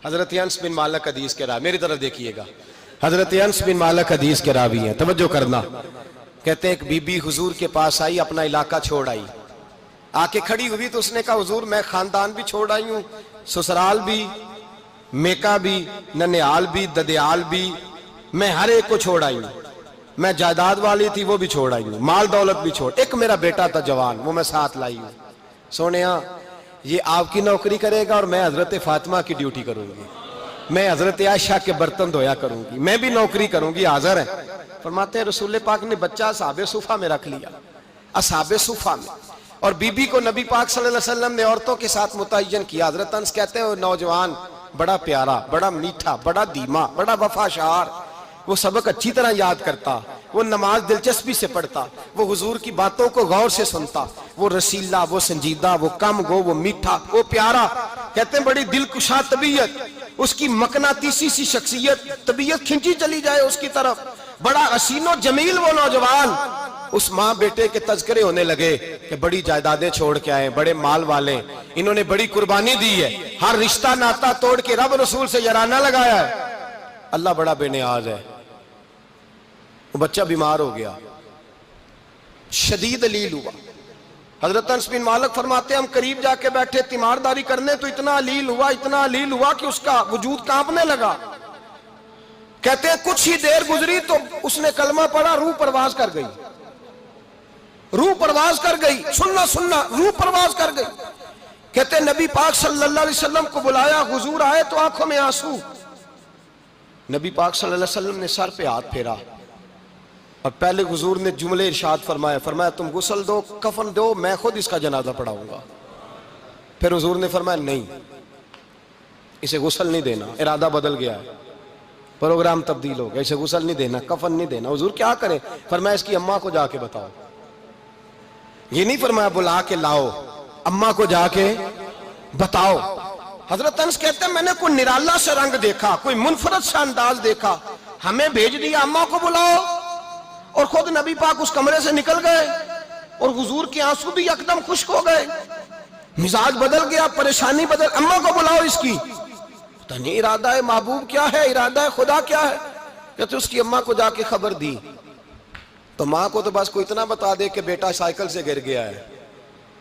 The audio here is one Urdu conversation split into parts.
حضرت انس بن مالک حدیث کے راوی، میری طرف دیکھیے گا، حضرت انس بن مالک حدیث کے راوی ہیں، توجہ کرنا۔ کہتے ہیں ایک بی بی حضور کے پاس آئی، اپنا علاقہ چھوڑ آئی، آ کے کھڑی ہوئی تو اس نے کہا حضور میں خاندان بھی چھوڑ آئی ہوں، سسرال بھی، میکا بھی، ننیال بھی، ددیال بھی، میں ہر ایک کو چھوڑ آئی ہوں، میں جائیداد والی تھی وہ بھی چھوڑ آئی ہوں، مال دولت بھی چھوڑ، ایک میرا بیٹا تھا جوان وہ میں ساتھ لائی ہوں۔ سونیا یہ آپ کی نوکری کرے گا اور میں حضرت فاطمہ کی ڈیوٹی کروں گی، میں حضرت عائشہ کے برتن دھویا کروں گی، میں بھی نوکری کروں گی، حاضر ہے۔ فرماتے ہیں رسول پاک نے بچہ اصحاب صفہ میں رکھ لیا، اصحاب صفہ میں، اور بی بی کو نبی پاک صلی اللہ علیہ وسلم نے عورتوں کے ساتھ متعین کیا۔ حضرت انس کہتے ہیں وہ نوجوان بڑا پیارا، بڑا میٹھا، بڑا دھیما، بڑا وفاشار، وہ سبق اچھی طرح یاد کرتا، وہ نماز دلچسپی سے پڑھتا، وہ حضور کی باتوں کو غور سے سنتا، وہ رسیلا، وہ سنجیدہ، وہ کم گو، وہ میٹھا، وہ پیارا۔ کہتے ہیں بڑی دلکشا طبیعت، اس کی مقناطیسی سی شخصیت، طبیعت کھنچی چلی جائے اس کی طرف، بڑا حسین و جمیل وہ نوجوان۔ اس ماں بیٹے کے تذکرے ہونے لگے کہ بڑی جائیدادیں چھوڑ کے آئے، بڑے مال والے، انہوں نے بڑی قربانی دی ہے، ہر رشتہ ناتا توڑ کے رب رسول سے یارانہ لگایا ہے، اللہ بڑا بے نیاز ہے۔ وہ بچہ بیمار ہو گیا، شدید علیل ہوا۔ حضرت انس بن مالک فرماتے ہیں ہم قریب جا کے بیٹھے تیمارداری کرنے تو اتنا علیل ہوا کہ اس کا وجود کانپنے لگا۔ کہتے ہیں کچھ ہی دیر گزری تو اس نے کلمہ پڑھا، روح پرواز کر گئی، روح پرواز کر گئی، سننا روح پرواز کر گئی۔ کہتے ہیں نبی پاک صلی اللہ علیہ وسلم کو بلایا، حضور آئے تو آنکھوں میں آنسو۔ نبی پاک صلی اللہ علیہ وسلم نے سر پہ ہاتھ پھیرا اور پہلے حضور نے جملے ارشاد فرمایا تم غسل دو، کفن دو، میں خود اس کا جنازہ پڑھاؤں گا۔ پھر حضور نے فرمایا نہیں، اسے غسل نہیں دینا، ارادہ بدل گیا ہے، پروگرام تبدیل ہو گیا، اسے غسل نہیں دینا، کفن نہیں دینا۔ حضور کیا کریں؟ فرمایا اس کی اماں کو جا کے بتاؤ۔ یہ نہیں فرمایا بلا کے لاؤ، اماں کو جا کے بتاؤ۔ حضرت انس کہتے ہیں میں نے کوئی نرالا سے رنگ دیکھا، کوئی منفرد سا انداز دیکھا، ہمیں بھیج دیا اماں کو بلاؤ، اور خود نبی پاک اس کمرے سے نکل گئے اور حضور کے آنسو بھی یکدم خشک ہو گئے، مزاج بدل گیا، پریشانی بدل، اماں کو بلاؤ اس کی۔ پتہ نہیں ارادہ ہے محبوب کیا ہے، ارادہ ہے خدا کیا ہے۔ کہتے اس کی اماں کو جا کے خبر دی تو ماں کو تو بس کوئی اتنا بتا دے کہ بیٹا سائیکل سے گر گیا ہے،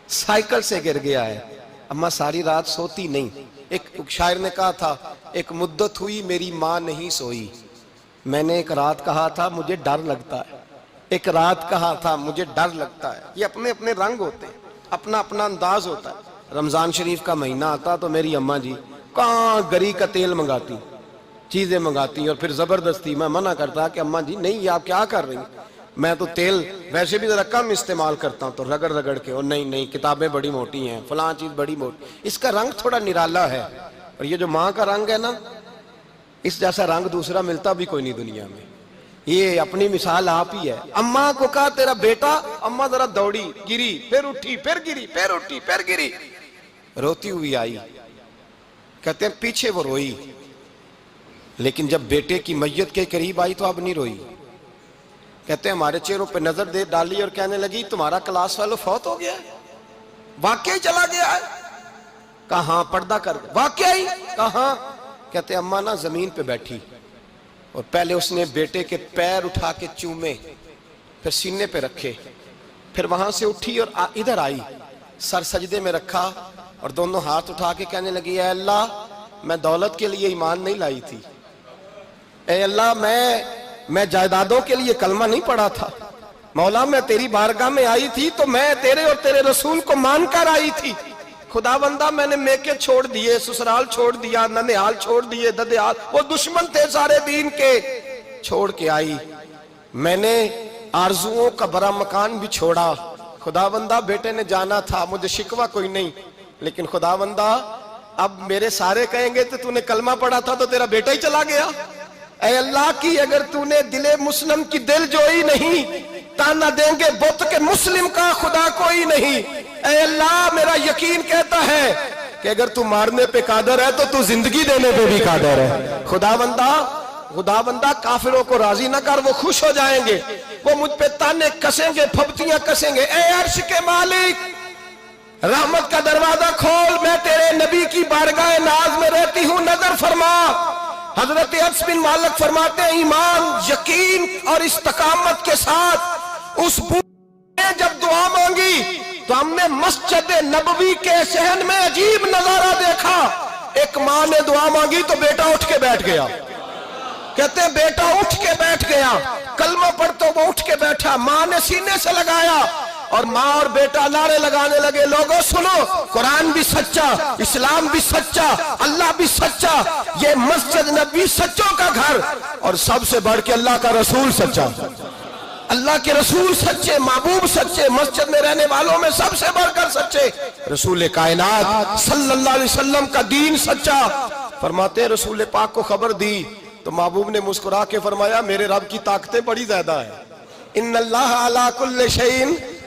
سائیکل سے گر گیا ہے۔ اماں ساری رات سوتی نہیں۔ ایک شاعر نے کہا تھا ایک مدت ہوئی میری ماں نہیں سوئی، میں نے ایک رات کہا تھا مجھے ڈر لگتا ہے، ایک رات کہا تھا مجھے ڈر لگتا ہے۔ یہ اپنے اپنے رنگ ہوتے ہیں، اپنا اپنا انداز ہوتا ہے۔ رمضان شریف کا مہینہ آتا تو میری اماں جی کہاں گری کا تیل منگاتی، چیزیں منگاتی، اور پھر زبردستی میں منع کرتا کہ اماں جی نہیں یہ آپ کیا کر رہی ہیں، میں تو تیل ویسے بھی ذرا کم استعمال کرتا ہوں، تو رگڑ رگڑ کے، اور نہیں کتابیں بڑی موٹی ہیں، فلاں چیز بڑی موٹی، اس کا رنگ تھوڑا نرالا ہے۔ اور یہ جو ماں کا رنگ ہے نا، اس جیسا رنگ دوسرا ملتا بھی کوئی نہیں دنیا میں۔ یہ اپنی مثال آپ ہی ہے۔ اماں کو کہا تیرا بیٹا، اماں ذرا دوڑی، گری، پھر اٹھی، پھر گری، پھر اٹھی، پھر گری، روتی ہوئی آئی۔ کہتے ہیں پیچھے وہ روئی، لیکن جب بیٹے کی میت کے قریب آئی تو اب نہیں روئی۔ کہتے ہیں ہمارے چہروں پہ نظر دے ڈالی اور کہنے لگی تمہارا کلاس فیلو فوت ہو گیا ہے، واقعی چلا گیا ہے؟ کہاں پردہ کر واقعی کہاں؟ کہتے ہیں اماں نا زمین پہ بیٹھی اور پہلے اس نے بیٹے کے پیر اٹھا کے چومے، پھر سینے پہ رکھے، پھر وہاں سے اٹھی اور ادھر آئی، سر سجدے میں رکھا اور دونوں ہاتھ اٹھا کے کہنے لگی اے اللہ میں دولت کے لیے ایمان نہیں لائی تھی، اے اللہ میں جائیدادوں کے لیے کلمہ نہیں پڑھا تھا، مولا میں تیری بارگاہ میں آئی تھی تو میں تیرے اور تیرے رسول کو مان کر آئی تھی، خدا بندہ میں نے میکے چھوڑ دیے، سسرال چھوڑ دیا، ننیال چھوڑ دیے، ددیال، وہ دشمن تھے سارے دین کے، چھوڑ کے آئی، میں نے آرزوؤں کا بڑا مکان بھی چھوڑا، خدا بندہ بیٹے نے جانا تھا، مجھے شکوہ کوئی نہیں، لیکن خدا بندہ اب میرے سارے کہیں گے تو نے کلمہ پڑھا تھا تو تیرا بیٹا ہی چلا گیا، اے اللہ کی اگر تو نے دل مسلم کی دل جوئی نہیں، تانا دیں گے بت کے مسلم کا خدا کوئی نہیں، اے اللہ میرا یقین کہتا ہے کہ اگر تو مارنے پہ قادر ہے تو زندگی دینے پہ بھی قادر ہے، خدا بندہ کافروں کو راضی نہ کر، وہ خوش ہو جائیں گے، وہ مجھ پہ تانے کسیں گے، پھپتیاں کسیں گے، اے عرش کے مالک رحمت کا دروازہ کھول، میں تیرے نبی کی بارگاہ ناز میں رہتی ہوں، نظر فرما حضرت انس بن مالک فرماتے ہیں ایمان، یقین اور استقامت کے ساتھ اس بوڑھے نے جب دعا مانگی تو ہم نے مسجد نبوی کے صحن میں عجیب نظارہ دیکھا. ایک ماں نے دعا مانگی تو بیٹا اٹھ کے بیٹھ گیا. کہتے ہیں بیٹا اٹھ کے بیٹھ گیا، کلمہ پڑھ تو وہ اٹھ کے بیٹھا، ماں نے سینے سے لگایا اور ماں اور بیٹا نعرے لگانے لگے، لوگوں سنو، قرآن بھی سچا، اسلام بھی سچا، اللہ بھی سچا، یہ مسجد نبی سچوں کا گھر، اور سب سے بڑھ کے اللہ کا رسول سچا. اللہ کے رسول سچے، محبوب سچے، مسجد میں رہنے والوں میں سب سے بڑھ کر سچے، رسول کائنات صلی اللہ علیہ وسلم کا دین سچا. فرماتے ہیں رسول پاک کو خبر دی تو محبوب نے مسکرا کے فرمایا میرے رب کی طاقتیں بڑی زیادہ ہیں. ان اللہ علی کل شیء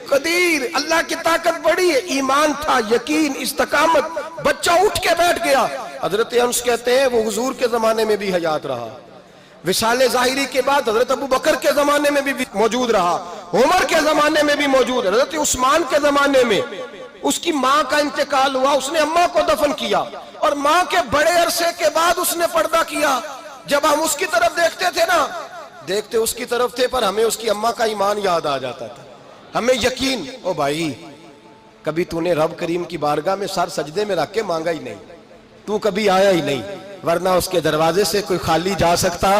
قدیر، اللہ کی طاقت بڑی ہے. ایمان تھا، یقین، استقامت، بچہ اٹھ کے بیٹھ گیا. حضرت انس کہتے ہیں وہ حضور کے زمانے میں بھی حیات رہا، وصال ظاہری کے بعد حضرت ابو بکر کے زمانے میں بھی موجود رہا، عمر کے زمانے میں بھی موجود، حضرت عثمان کے زمانے میں. اس کی ماں کا انتقال ہوا، اس نے اماں کو دفن کیا اور ماں کے بڑے عرصے کے بعد اس نے پردہ کیا. جب ہم اس کی طرف دیکھتے تھے نا، دیکھتے اس کی طرف تھے پر ہمیں اس کی اماں کا ایمان یاد آ جاتا تھا، ہمیں یقین. او بھائی، کبھی تو نے رب کریم کی بارگاہ میں سر سجدے میں رکھ کے مانگا ہی نہیں، تو کبھی آیا ہی نہیں، ورنہ اس کے دروازے سے کوئی خالی جا سکتا؟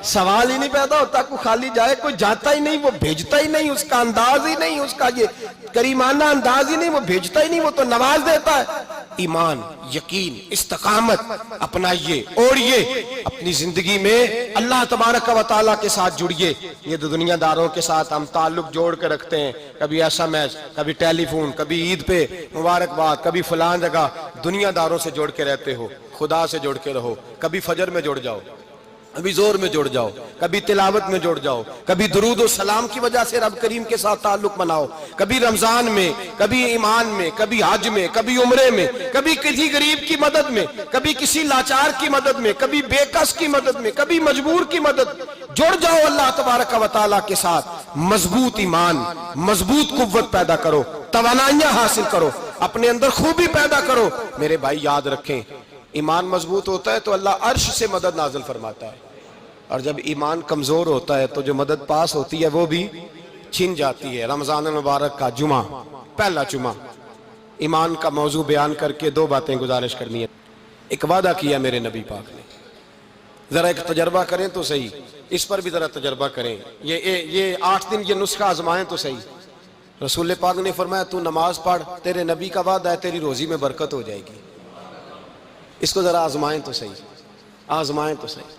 سوال ہی نہیں پیدا ہوتا کوئی خالی جائے. کوئی جاتا ہی نہیں، وہ بھیجتا ہی نہیں، اس کا انداز ہی نہیں، اس کا یہ کریمانہ انداز ہی نہیں، وہ بھیجتا ہی نہیں، وہ تو نواز دیتا ہے. ایمان، یقین، استقامت اپنائیے، اوڑھیے اپنی زندگی میں، اللہ تبارک و تعالیٰ کے ساتھ جڑیے. یہ دنیا داروں کے ساتھ ہم تعلق جوڑ کے رکھتے ہیں، کبھی ایسا میچ، کبھی ٹیلی فون، کبھی عید پہ مبارکباد، کبھی فلان جگہ. دنیا داروں سے جوڑ کے رہتے ہو، خدا سے جوڑ کے رہو. کبھی فجر میں جڑ جاؤ، کبھی زور میں جڑ جاؤ، کبھی تلاوت میں جڑ جاؤ، کبھی درود و سلام کی وجہ سے رب کریم کے ساتھ تعلق بناؤ، کبھی رمضان میں، کبھی ایمان میں، کبھی حج میں، کبھی عمرے میں، کبھی کسی غریب کی مدد میں، کبھی کسی لاچار کی مدد میں، کبھی بے کس کی مدد میں، کبھی مجبور کی مدد. جڑ جاؤ اللہ تبارک و تعالیٰ کے ساتھ. مضبوط ایمان، مضبوط قوت پیدا کرو، توانائیاں حاصل کرو، اپنے اندر خوبی پیدا کرو. میرے بھائی یاد رکھیں، ایمان مضبوط ہوتا ہے تو اللہ عرش سے مدد نازل فرماتا ہے، اور جب ایمان کمزور ہوتا ہے تو جو مدد پاس ہوتی ہے وہ بھی چھن جاتی ہے. رمضان المبارک کا جمعہ، پہلا جمعہ، ایمان کا موضوع بیان کر کے دو باتیں گزارش کرنی ہے. ایک وعدہ کیا میرے نبی پاک نے، ذرا ایک تجربہ کریں تو صحیح، اس پر بھی ذرا تجربہ کریں. یہ 8 دن یہ نسخہ آزمائیں تو صحیح. رسول پاک نے فرمایا تو نماز پڑھ، تیرے نبی کا وعدہ ہے تیری روزی میں برکت ہو جائے گی. اس کو ذرا آزمائیں تو صحیح، آزمائیں تو صحیح.